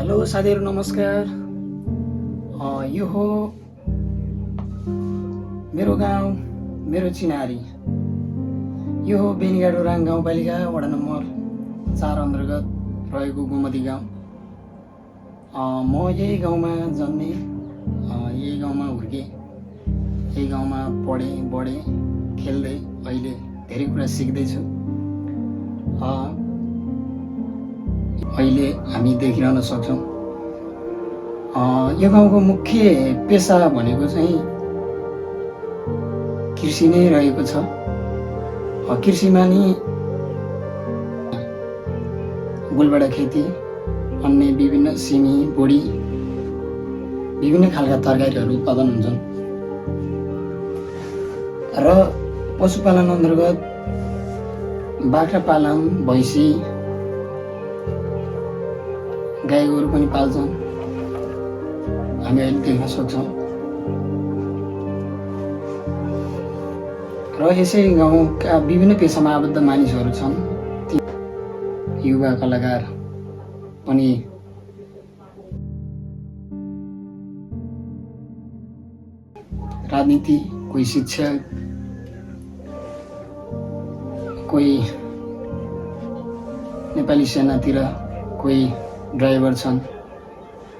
Hello साथीहरू नमस्कार। यो हो मेरो गाउँ मेरो चिनारी। यो हो बेनीगाडोराङ गाउँपालिका वडा नम्बर 4 अन्तर्गत रहेको गोमती गाउँ। म यही गाउँमा जन्मेँ, यही गाउँमा हुर्केँ, यही गाउँमा पढेँ बढेँ खेल्दै अहिले धेरै कुरा सिक्दैछु। अहिले हामी देखिरहन सक्छौँ यो गाउँको मुख्य पेसा भनेको चाहिँ कृषि नै रहेको छ। कृषिमा नि गुलबडा खेती, अन्य विभिन्न सिमी बोडी विभिन्न खालका तरकारीहरू उत्पादन हुन्छन् र पशुपालन अन्तर्गत बाख्रा पालन, भैँसी, गाई गोरु पनि पाल्छन्, हामी अहिले देख्न सक्छौँ। र यसै गाउँका विभिन्न पेसामा आबद्ध मानिसहरू छन्। ती युवा कलाकार पनि राजनीति, कोही शिक्षक, कोही नेपाली सेनातिर, कोही ड्राइभर छन्,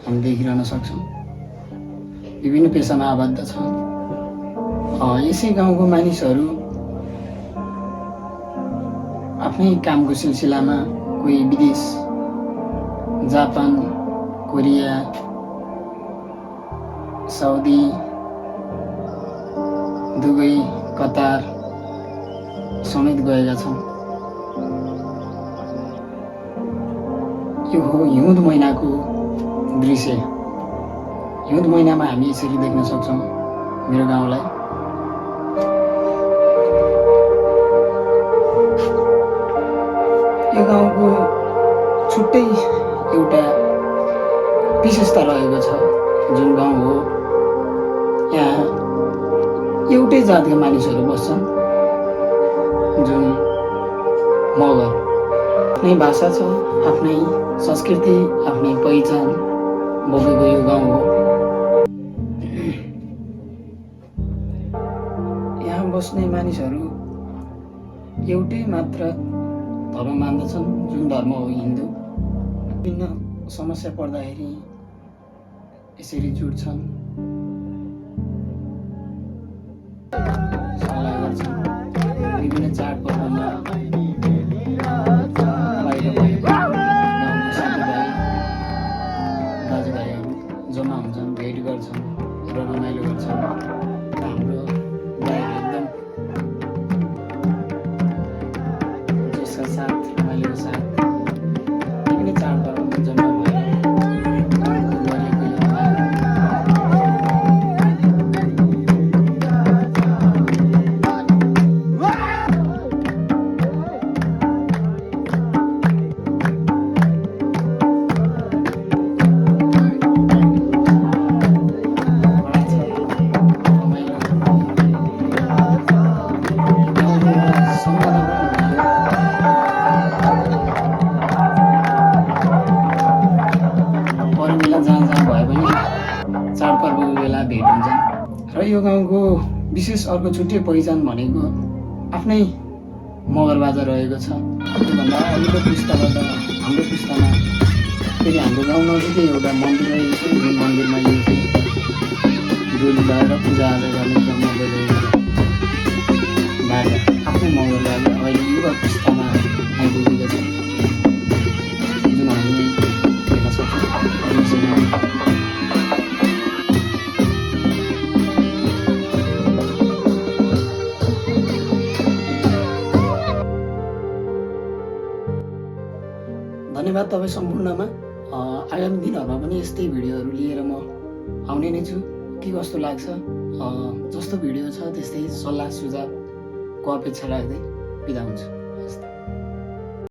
हामी देखिरहन सक्छौँ। विभिन्न पेसामा आबद्ध छन्। यसै गाउँको मानिसहरू आफ्नै कामको सिलसिलामा कोही विदेश, Japan, Korea, Saudi, Dubai, Qatar समेत गएका छन्। यो हो हिउँद महिनाको दृश्य। हिउँद महिनामा हामी यसरी देख्न सक्छौँ मेरो गाउँलाई। यो गाउँको छुट्टै एउटा विशेषता रहेको छ। जुन गाउँ हो यहाँ एउटै जातका मानिसहरू बस्छन्, जुन मगर। आफ्नै भाषा छ, आफ्नै संस्कृति, आफ्नै पहिचान बोकेको यो गाउँ हो। यहाँ बस्ने मानिसहरू एउटै मात्र धर्म मान्दछन्, जुन धर्म हो हिन्दू। विभिन्न समस्या पर्दाखेरि यसरी जुट्छन्, सल्लाह गर्छन्। विभिन्न चाडपर्वमा दाजुभाइहरू जम्मा हुन्छन्, भेट गर्छन् र रमाइलो गर्छन्। हाम्रो दाइहरू एकदम जोसका साथ, रमाइलोको साथ विभिन्न चाडपर्वमा जम्मा भएर गरेको यो चाडपर्वको बेला भेट हुन्छन्। र यो गाउँको विशेष अर्को छुट्टै पहिचान भनेको आफ्नै मगर बाजा रहेको छ। त्योभन्दा अघिल्लो पुस्ताबाट हाम्रो पुस्तामा फेरि हाम्रो गाउँ नजिकै एउटा मन्दिर रहेको छ, जुन मन्दिरमा यो डोली भएर पूजाआजा गर्ने क्रममा गइरहेको बाजा आफ्नै मगर बाजा अहिले युवा पुस्तामा आइपुगेको छ, जुन हामी देख्न सक्छौँ। धन्यवाद तपाईँ सम्पूर्णमा। आगामी दिनहरूमा पनि यस्तै भिडियोहरू लिएर म आउने नै छु। के कस्तो लाग्छ, जस्तो भिडियो छ त्यस्तै सल्लाह सुझावको अपेक्षा राख्दै बिदा हुन्छु।